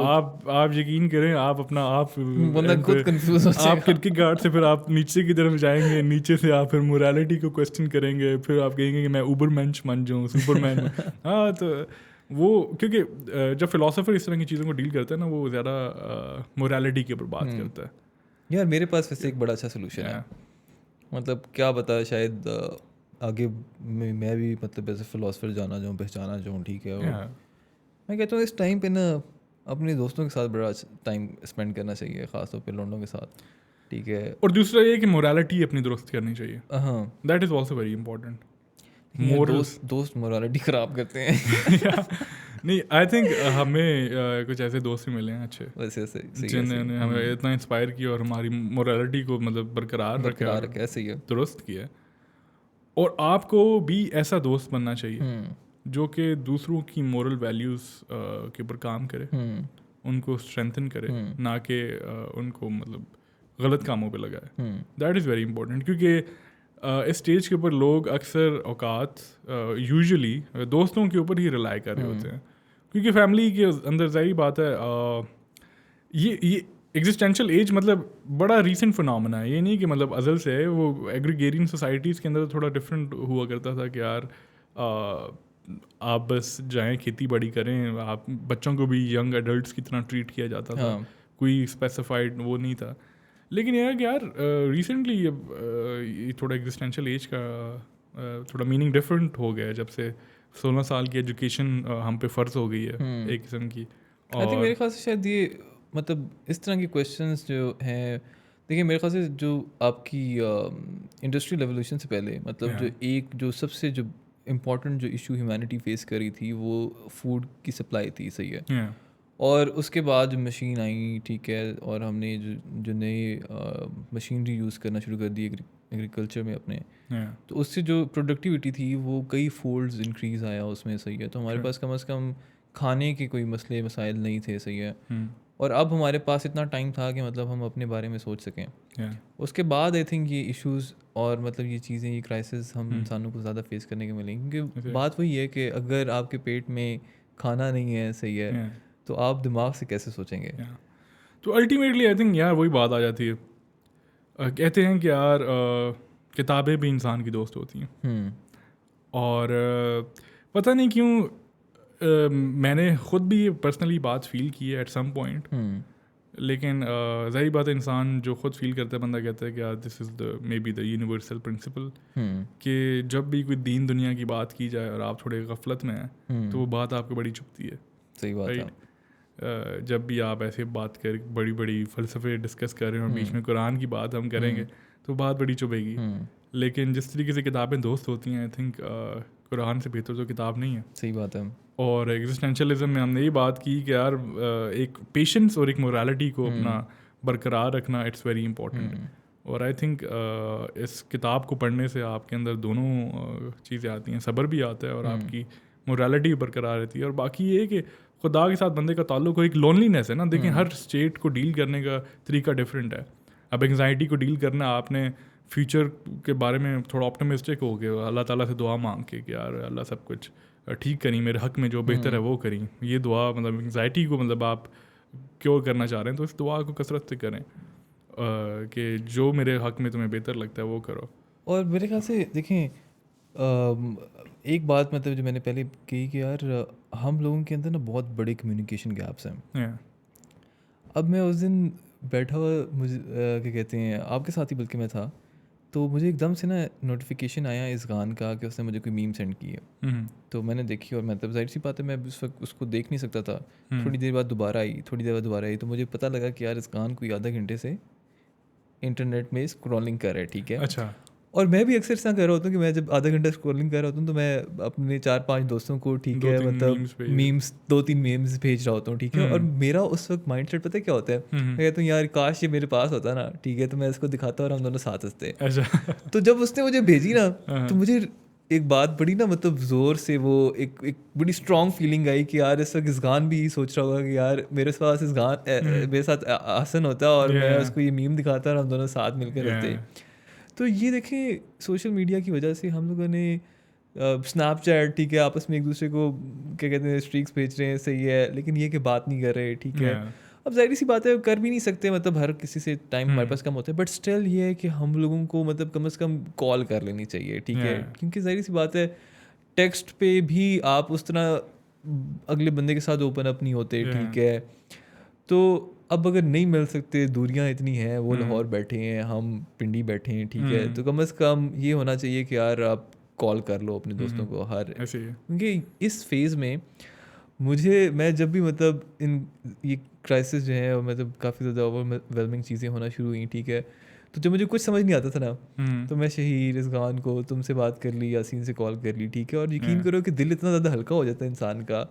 आप यकीन करें आप अपना आप बंदा खुद कंफ्यूज हो जाएगा. आप किरकेगार्ड से फिर आप नीचे की तरफ जाएंगे, नीचे से आप फिर मोरालिटी को क्वेश्चन करेंगे, फिर आप कहेंगे कि मैं उबरमेंश बन जाऊँ, सुपरमैन. हाँ, तो वो क्योंकि जब फिलोसोफर इस तरह की चीज़ों को डील करता है ना, वो ज़्यादा मोरालिटी के ऊपर बात करता है. यार मेरे पास वैसे एक बड़ा अच्छा सोल्यूशन है. मतलब क्या बता, शायद आगे मैं भी मतलब ऐसे फिलोसफर जाना चाहूँ, पहचाना चाहूँ, ठीक है. और मैं कहता हूँ इस टाइम पे ना अपने दोस्तों के साथ बड़ा टाइम स्पेंड करना चाहिए, ख़ासतौर पे लौंडों के साथ, ठीक है. और दूसरा ये कि मोरालिटी अपनी दुरुस्त करनी चाहिए. हाँ that is also very important. दोस्त मोरालिटी ख़राब करते हैं. नहीं, आई थिंक हमें कुछ ऐसे दोस्त भी मिले हैं अच्छे, वैसे जिन्होंने हमें इतना इंस्पायर किया और हमारी मोरालिटी को मतलब बरकरार रखा, सही है, दुरुस्त किया. और आपको भी ऐसा दोस्त बनना चाहिए जो कि दूसरों की मोरल वैल्यूज़ के ऊपर काम करे, उनको स्ट्रेंथन करे, ना कि उनको मतलब गलत कामों पे लगाए. That is very important. क्योंकि इस स्टेज के ऊपर लोग अक्सर औकात यूजुअली दोस्तों के ऊपर ही रिलाई कर रहे होते हैं. क्योंकि फैमिली के अंदर ज़ाहिर बात है, ये एग्जिस्टेंशियल एज मतलब बड़ा रीसेंट फिनोमेना है. ये नहीं कि मतलब अज़ल से है. वो एग्रीगेरियन सोसाइटीज़ के अंदर थोड़ा डिफरेंट हुआ करता था कि यार आप बस जाएं खेती बाड़ी करें, आप बच्चों को भी यंग एडल्ट्स की तरह ट्रीट किया जाता था. कोई स्पेसिफाइड वो नहीं था. लेकिन यह है कि यार रिसेंटली ये थोड़ा एग्जिस्टेंशियल एज का थोड़ा मीनिंग डिफरेंट हो गया है जब से 16 साल की एजुकेशन हम पे फ़र्ज हो गई है एक किस्म की. और मेरे ख्याल से शायद ये मतलब इस तरह के क्वेश्चंस जो हैं, देखिए मेरे ख्याल से जो आपकी इंडस्ट्रियल रेवोल्यूशन से पहले मतलब जो सबसे जो इम्पोर्टेंट जो इशू ह्यूमैनिटी फेस करी थी वो फूड की सप्लाई थी, सही है. और उसके बाद जो मशीन आई, ठीक है, और हमने जो नए मशीनरी यूज़ करना शुरू कर दी एग्रीकल्चर में अपने, तो उससे जो प्रोडक्टिविटी थी वो कई फोल्ड्स इंक्रीज़ आया उसमें, सही है. तो हमारे पास कम से कम खाने के कोई मसले मसाइल नहीं थे, सही है. और अब हमारे पास इतना टाइम था कि मतलब हम अपने बारे में सोच सकें. उसके बाद आई थिंक ये इश्यूज़ और मतलब ये चीज़ें, ये क्राइसिस हम इंसानों को ज़्यादा फेस करने को मिलेंगे. क्योंकि बात वही है कि अगर आपके पेट में खाना नहीं है, सही है, तो आप दिमाग से कैसे सोचेंगे. तो अल्टीमेटली आई थिंक यार वही बात आ जाती है. कहते हैं कि यार किताबें भी इंसान की दोस्त होती हैं. और पता नहीं क्यों मैंने ख़ुद भी ये पर्सनली बात फ़ील की है एट सम पॉइंट. लेकिन ज़ाहिर बात है, इंसान जो ख़ुद फील करता है, बंदा कहता है कि यार this is the maybe the universal principle, कि जब भी कोई दीन दुनिया की बात की जाए और आप थोड़े गफलत में हैं तो वो बात आपको बड़ी चुभती है. सही बात है. जब भी आप ऐसे बात कर बड़ी बड़ी फ़लसफ़े डिस्कस कर रहे हैं और बीच में कुरान की बात हम करेंगे तो बात बड़ी चुभेगी. लेकिन जिस तरीके से किताबें दोस्त होती हैं, आई थिंक कुरान से बेहतर तो किताब नहीं है. सही बात है. और एग्जिस्टेंशलिज्म में हमने ये बात की कि यार एक पेशेंस और एक मोरालिटी को अपना बरकरार रखना इट्स वेरी इंपॉर्टेंट. और आई थिंक इस किताब को पढ़ने से आपके अंदर दोनों चीज़ें आती हैं, सब्र भी आता है और आपकी मोरालिटी बरकरार रहती है. और बाकी ये कि खुदा के साथ बंदे का ताल्लुक हो, एक लोनलीनेस है ना. देखें हर स्टेट को डील करने का तरीका डिफरेंट है. अब एंग्जाइटी को डील करना, आपने फ्यूचर के बारे में थोड़ा ऑप्टिमिस्टिक हो गए, अल्लाह ताला से दुआ मांग के कि यार अल्लाह सब कुछ ठीक करी, मेरे हक़ में जो बेहतर है वो करी. ये दुआ मतलब एंग्जाइटी को मतलब आप क्योर करना चाह रहे हैं तो इस दुआ को कसरत से करें कि जो मेरे हक़ में तुम्हें बेहतर लगता है वो करो. और मेरे ख्याल से देखें एक बात मतलब जो मैंने पहले कही कि यार हम लोगों के अंदर ना बहुत बड़े कम्युनिकेशन गैप्स हैं. अब मैं उस दिन बैठा हुआ, मुझे क्या कहते हैं, आपके साथ ही बल्कि मैं था, तो मुझे एकदम से ना नोटिफिकेशन आया इस गान का कि उसने मुझे कोई मीम सेंड की है। तो मैंने देखी और मतलब जाहिर सी बात है मैं उस वक्त उसको देख नहीं सकता था। थोड़ी देर बाद दोबारा आई तो मुझे पता लगा कि यार इस गान कोई आधा घंटे से इंटरनेट में स्क्रॉलिंग कर रहा है, ठीक है। अच्छा। और मैं भी अक्सर इस तरह कर रहा होता हूँ कि मैं जब आधा घंटा स्क्रॉलिंग कर रहा होता हूँ तो मैं अपने 4-5 दोस्तों को, ठीक है, मतलब मीम्स 2-3 मीम्स भेज रहा होता हूँ, ठीक है। और मेरा उस वक्त माइंडसेट पता है क्या होता है, मैं कहता हूँ यार काश ये मेरे पास होता ना, ठीक है, तो मैं इसको दिखाता और हम दोनों साथ हंसते। अच्छा। तो जब उसने मुझे भेजी ना तो मुझे एक बात बड़ी ना मतलब ज़ोर से वो एक बड़ी स्ट्रॉन्ग फीलिंग आई कि यार इस वक्त इस गान भी सोच रहा होगा कि यार मेरे पास इस गान मेरे साथ आसन होता और मैं उसको ये मीम दिखाता और हम दोनों साथ मिलकर हंसते। तो ये देखें सोशल मीडिया की वजह से हम लोगों ने स्नैपचैट, ठीक है, आपस में एक दूसरे को क्या कहते हैं स्ट्रीक्स भेज रहे हैं, सही है, लेकिन ये कि बात नहीं कर रहे, ठीक है। अब जाहिर सी बात है कर भी नहीं सकते, मतलब हर किसी से टाइम हमारे पास कम होता है, बट स्टिल ये है कि हम लोगों को मतलब कम से कम कॉल कर लेनी चाहिए, ठीक है, क्योंकि जाहिर सी बात है टेक्स्ट पे भी आप उस तरह अगले बंदे के साथ ओपन अप नहीं होते, ठीक है। तो अब अगर नहीं मिल सकते, दूरियां इतनी हैं, वो लाहौर बैठे हैं, हम पिंडी बैठे हैं, ठीक है, तो कम से कम ये होना चाहिए कि यार आप कॉल कर लो अपने दोस्तों को हर, क्योंकि इस फेज़ में मैं जब भी मतलब ये क्राइसिस जो है मतलब काफ़ी ज़्यादा ओवरवेलमिंग चीज़ें होना शुरू हुई, ठीक है, तो जब मुझे कुछ समझ नहीं आता था ना तो मैं शहीर इस गान को तुमसे बात कर ली, यासीन से कॉल कर ली, ठीक है, और यकीन करो कि दिल इतना ज़्यादा हल्का हो जाता है इंसान का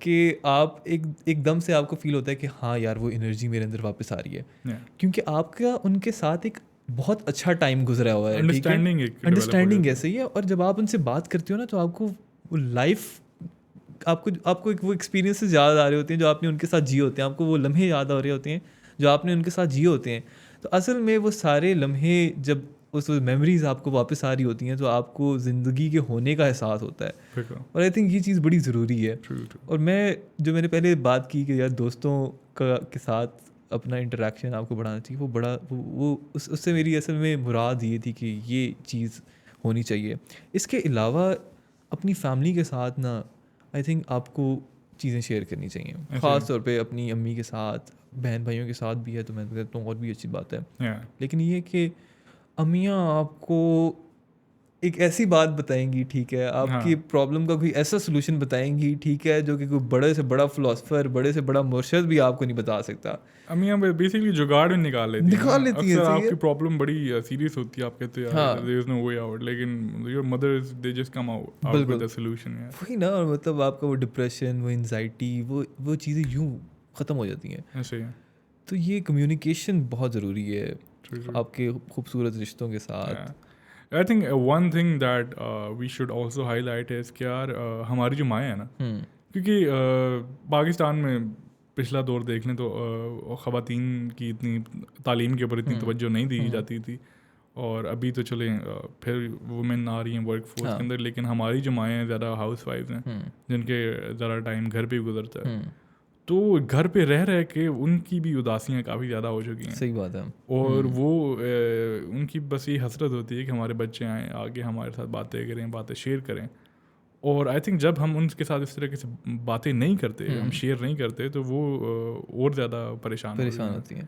कि आप एकदम से आपको फील होता है कि हाँ यार वो एनर्जी मेरे अंदर वापस आ रही है, क्योंकि आपका उनके साथ एक बहुत अच्छा टाइम गुजरा हुआ है, ठीक है, अंडरस्टैंडिंग ऐसे ही है। और जब आप उनसे बात करते हो ना तो आपको वो लाइफ आपको एक वो एक्सपीरियंसेस याद आ रहे होते हैं जो आपने उनके साथ जिए होते हैं, आपको वो लम्हे याद आ रहे होते हैं जो आपने उनके साथ जिए होते हैं। तो असल में वो सारे लम्हे जब उस मेमोरीज आपको वापस आ रही होती हैं तो आपको ज़िंदगी के होने का एहसास होता है, और आई थिंक ये चीज़ बड़ी ज़रूरी है। और मैंने पहले बात की कि यार दोस्तों के साथ अपना इंटरेक्शन आपको बढ़ाना चाहिए, वो बड़ा वो उससे मेरी असल में मुराद ये थी कि ये चीज़ होनी चाहिए। इसके अलावा अपनी फैमिली के साथ ना आई थिंक आपको चीज़ें शेयर करनी चाहिए, ख़ास तौर पे अपनी अम्मी के साथ, बहन भाइयों के साथ भी है तो मैं कहता हूँ और भी अच्छी बात है। लेकिन ये कि अम्मियाँ आपको एक ऐसी बात बताएंगी, ठीक है, आपकी प्रॉब्लम का कोई ऐसा सोल्यूशन बताएंगी, ठीक है, जो कि कोई बड़े से बड़ा फिलोसफर, बड़े से बड़ा मुर्शिद भी आपको नहीं बता सकता। अम्मियाँ बेसिकली जुगाड़ भी निकाल लेती हैं। अक्सर आपकी प्रॉब्लम बड़ी सीरियस होती है, आप कहते हैं यार there is no way out, लेकिन your mother they just come out with the solution. वही ना, और मतलब आपका वो डिप्रेशन, वो एंजाइटी, वो चीज़ें यूं ख़त्म हो जाती हैं। ऐसे ही। तो ये कम्युनिकेशन बहुत ज़रूरी है आपके खूबसूरत रिश्तों के साथ। I think one thing that we should also highlight है कि यार हमारी जो माएँ हैं ना, क्योंकि पाकिस्तान में पिछला दौर देख लें तो ख़वातीन की इतनी तालीम के ऊपर इतनी तवज्जो नहीं दी जाती थी, और अभी तो चले फिर वुमेन आ रही हैं वर्क फोर्स के अंदर, लेकिन हमारी जो माएँ हैं ज़्यादा हाउस वाइफ हैं जिनके ज़्यादा टाइम घर पे ही गुजरता है, तो घर पे रह के उनकी भी उदासियाँ काफ़ी ज़्यादा हो चुकी हैं। सही बात है। और वो उनकी बस ये हसरत होती है कि हमारे बच्चे आएँ आगे हमारे साथ बातें करें, बातें शेयर करें। और आई थिंक जब हम उनके साथ इस तरह की बातें नहीं करते, हम शेयर नहीं करते, तो वो और ज़्यादा परेशान होती हैं।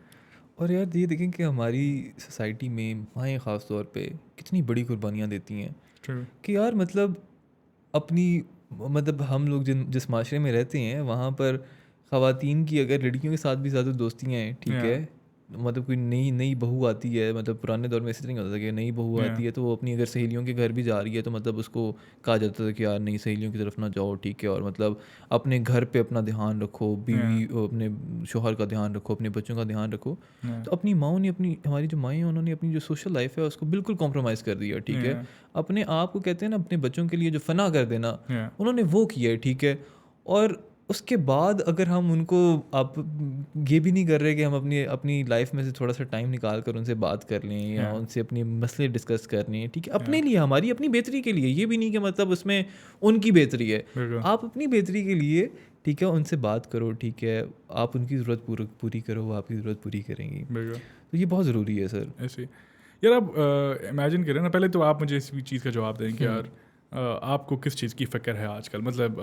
और यार ये देखें कि हमारी सोसाइटी में माएँ ख़ास तौर पे कितनी बड़ी कुर्बानियाँ देती हैं कि यार मतलब अपनी मतलब हम लोग जिस माशरे में रहते हैं वहाँ पर ख़वातीन की अगर लड़कियों के साथ भी ज़्यादा दोस्तियाँ हैं, ठीक है, मतलब कोई नई बहू आती है, मतलब पुराने दौर में इस तरह होता था कि नई बहू आती है तो वो अपनी अगर सहेलियों के घर भी जा रही है तो मतलब उसको कहा जाता था कि यार नई सहेलियों की तरफ ना जाओ, ठीक है, और मतलब अपने घर पे अपना ध्यान रखो, बीवी अपने शोहर का ध्यान रखो, अपने बच्चों का ध्यान रखो। तो अपनी माओं ने हमारी जो माएँ हैं उन्होंने अपनी जो सोशल लाइफ है उसको बिल्कुल कॉम्प्रोमाइज़ कर दिया, ठीक है, अपने आप को कहते हैं ना अपने बच्चों के लिए जो फना कर देना, उन्होंने वो किया है, ठीक है। और उसके बाद अगर हम उनको आप ये भी नहीं कर रहे कि हम अपनी लाइफ में से थोड़ा सा टाइम निकाल कर उनसे बात कर लें या उनसे अपने मसले डिस्कस कर लें, ठीक है, अपने लिए, हमारी अपनी बेहतरी के लिए, ये भी नहीं कि मतलब उसमें उनकी बेहतरी है, आप अपनी बेहतरी के लिए, ठीक है, उनसे बात करो, ठीक है, आप उनकी ज़रूरत पूरी करो, वो आपकी ज़रूरत पूरी करेंगी। तो ये बहुत ज़रूरी है सर। ऐसे यार आप इमेजिन करें ना, पहले तो आप मुझे इस चीज़ का जवाब दें कि यार आपको किस चीज़ की फ़िक्र है आजकल, मतलब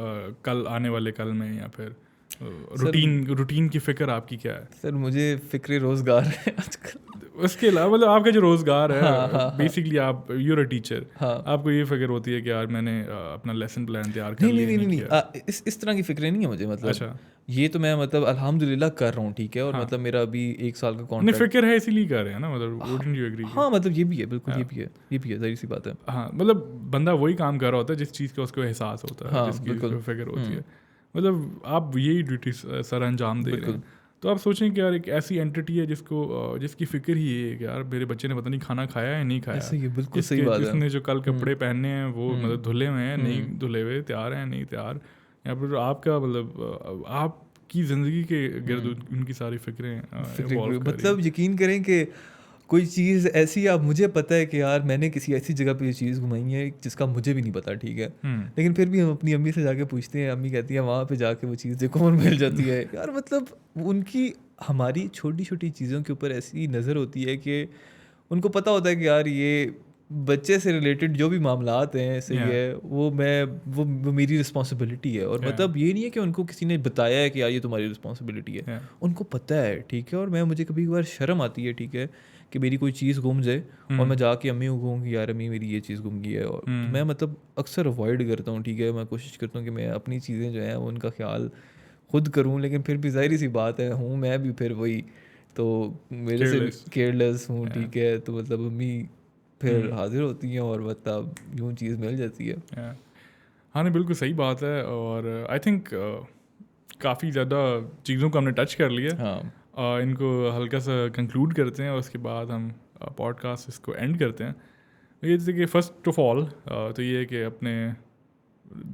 कल आने वाले कल में, या फिर रूटीन की फ़िक्र आपकी क्या है? सर मुझे फ़िक्र रोज़गार है आजकल। उसके अलावा मतलब आपका जो रोज़गार है, हाँ। बेसिकली आप यूर अ टीचर, हाँ। आपको ये फ़िक्र होती है कि यार मैंने अपना लेसन प्लान तैयार कर लिया, नहीं किया। इस तरह की फ़िक्रें नहीं है मुझे, मतलब अच्छा, ये तो मैं मतलब अल्हम्दुलिल्लाह कर रहा हूँ, ठीक है, और हाँ। मतलब मेरा अभी 1 साल का नहीं, कॉन्ट्रैक्ट। फ़िक्र है इसीलिए कर रहे हैं ना, मतलब वुडंट यू एग्री? हाँ, मतलब ये भी है, बिल्कुल हाँ। ये भी है, ज़ाहिर-सी बात है। हाँ, मतलब बंदा वही काम कर रहा होता है जिस चीज़ का उसको एहसास होता है, हाँ, जिसकी बिल्कुल। उसको फ़िक्र होती है। मतलब आप यही ड्यूटी सर अंजाम दे रहे बिल्कुल। हैं। तो आप सोचें कि यार एक ऐसी एंटिटी है जिसकी फ़िक्र ही ये है कि यार मेरे बच्चे ने पता नहीं खाना खाया है नहीं खाया, ऐसे ही है, बिल्कुल सही बात है। जिसने जो कल कपड़े पहनने हैं वो मतलब धुले हुए हैं, नहीं धुले हुए, तैयार हैं नहीं तैयार, या फिर आपका मतलब आपकी ज़िंदगी के गिर्द उनकी सारी फ़िक्रें इवॉल्व कर रही हैं। मतलब यकीन करें कि कोई चीज़ ऐसी, अब मुझे पता है कि यार मैंने किसी ऐसी जगह पे ये चीज़ घुमाई है जिसका मुझे भी नहीं पता, ठीक है, लेकिन फिर भी हम अपनी अम्मी से जाके पूछते हैं, अम्मी कहती है वहाँ पे जाके वो चीज़ देखो और मिल जाती है। यार मतलब उनकी हमारी छोटी छोटी चीज़ों के ऊपर ऐसी नज़र होती है कि उनको पता होता है कि यार ये बच्चे से रिलेटेड जो भी मामलात हैं, सही Yeah, है, वो मेरी रिस्पॉन्सिबिलिटी है, और Yeah. मतलब ये नहीं है कि उनको किसी ने बताया है कि यार ये तुम्हारी रिस्पॉन्सिबिलिटी है, yeah. उनको पता है, ठीक है। और मुझे कभी कभार शर्म आती है, ठीक है, कि मेरी कोई चीज़ गुम जाए और मैं जाके अम्मी को कहूँ कि यार अम्मी मेरी ये चीज़ गुम गई है, और तो मैं मतलब अक्सर अवॉइड करता हूँ, ठीक है, मैं कोशिश करता हूँ कि मैं अपनी चीज़ें जो हैं वो उनका ख्याल खुद करूँ, लेकिन फिर भी ज़ाहिर सी बात है, हूँ मैं भी फिर वही, तो मेरे से Careless. केयरलेस हूँ, Yeah. ठीक है, तो मतलब अम्मी फिर हाजिर होती हैं और मतलब यूँ चीज़ मिल जाती है। Yeah. हाँ नहीं, बिल्कुल सही बात है, और आई थिंक काफ़ी ज़्यादा चीज़ों को हमने टच कर लिया। हाँ। इनको हल्का सा कंक्लूड करते हैं और उसके बाद हम पॉडकास्ट इसको एंड करते हैं। ये जैसे कि फ़र्स्ट ऑफ ऑल तो ये है कि अपने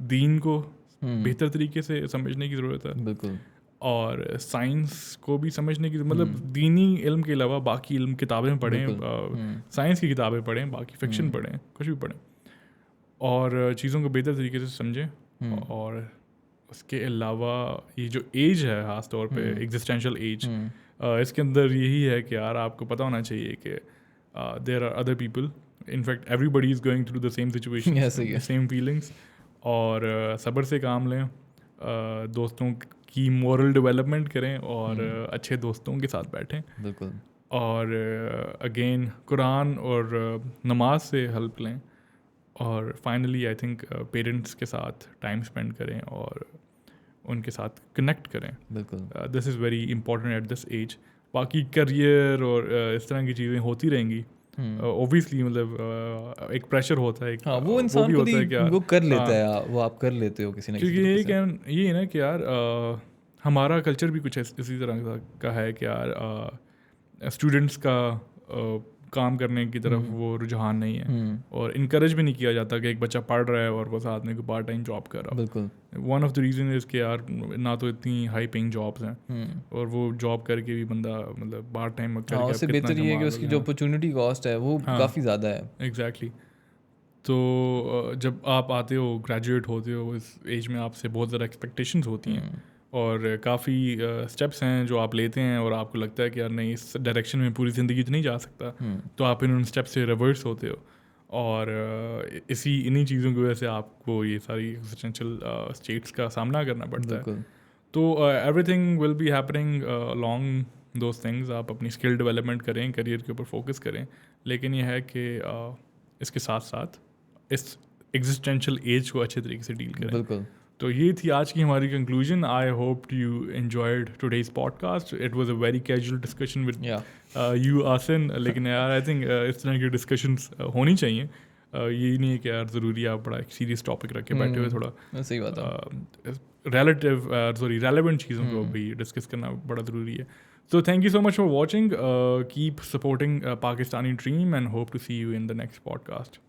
दीन को बेहतर तरीके से समझने की ज़रूरत है, बिल्कुल। और साइंस को भी समझने की, मतलब दीनी इल्म के अलावा बाकी इल्म किताबें पढ़ें, साइंस की किताबें पढ़ें, बाकी फिक्शन पढ़ें, कुछ भी पढ़ें, और चीज़ों को बेहतर तरीके से समझें। और उसके अलावा ये जो एज है, ख़ास तौर पे एग्जिस्टेंशियल एज, इसके अंदर यही है कि यार आपको पता होना चाहिए कि there are other people, in fact everybody is going through the same situation, ऐसे ही है। सेम फीलिंग्स, और सब्र से काम लें, दोस्तों की मोरल डेवलपमेंट करें, और अच्छे दोस्तों के साथ बैठें, बिल्कुल। और अगेन कुरान और नमाज से हेल्प लें, और फाइनली आई थिंक पेरेंट्स के साथ टाइम स्पेंड करें और उनके साथ कनेक्ट करें। बिल्कुल। This is very important at this age. बाकी करियर और इस तरह की चीज़ें होती रहेंगी, ऑब्वियसली, मतलब एक प्रेशर होता है, हाँ, वो इंसान भी खुद होता है कि ही यार, वो कर लेता हाँ, है, वो आप कर लेते हो किसी ना क्योंकि किसी तरीके से। ये है ना कि यार हमारा कल्चर भी कुछ इसी तरह का है कि यार स्टूडेंट्स का काम करने की तरफ वो रुझान नहीं है, और इनकरेज भी नहीं किया जाता कि एक बच्चा पढ़ रहा है और वो साथ में कोई पार्ट टाइम जॉब कर रहा है। बिल्कुल। One of the reason is कि यार ना तो इतनी हाई पेइंग जॉब्स हैं, और वो जॉब करके भी बंदा मतलब पार्ट टाइम करके हाँ, उससे बेहतर ये है कि उसकी जो अपॉर्चुनिटी कॉस्ट है वो काफ़ी ज़्यादा है। एग्जैक्टली। तो जब आप आते हो, ग्रेजुएट होते हो, इस एज में आपसे बहुत ज़्यादा एक्सपेक्टेशंस होती हैं, और काफ़ी स्टेप्स हैं जो आप लेते हैं, और आपको लगता है कि यार नहीं, इस डायरेक्शन में पूरी ज़िंदगी तो नहीं जा सकता, तो आप उन स्टेप्स से रिवर्स होते हो, और इन्हीं चीज़ों की वजह से आपको ये सारी एक्जिस्टेंशियल स्टेट्स का सामना करना पड़ता है। तो everything will be happening along those things. आप अपनी स्किल डेवलपमेंट करें, करियर के ऊपर फोकस करें, लेकिन यह है कि इसके साथ साथ इस एग्जिस्टेंशियल एज को अच्छे तरीके से डील करें। बिल्कुल। तो ये थी आज की हमारी conclusion. I hope you enjoyed today's podcast. It was a very casual discussion with you Asin, लेकिन यार आई थिंक इस तरह की डिस्कशंस होनी चाहिए। यही नहीं है कि यार ज़रूरी आप बड़ा एक सीरियस टॉपिक रख के बैठे हुए, थोड़ा सही बात है, रेलेवेंट चीज़ों को भी डिस्कस करना बड़ा ज़रूरी है। So thank you so much for watching. Keep supporting Pakistani Dream, and hope to see you in the next podcast.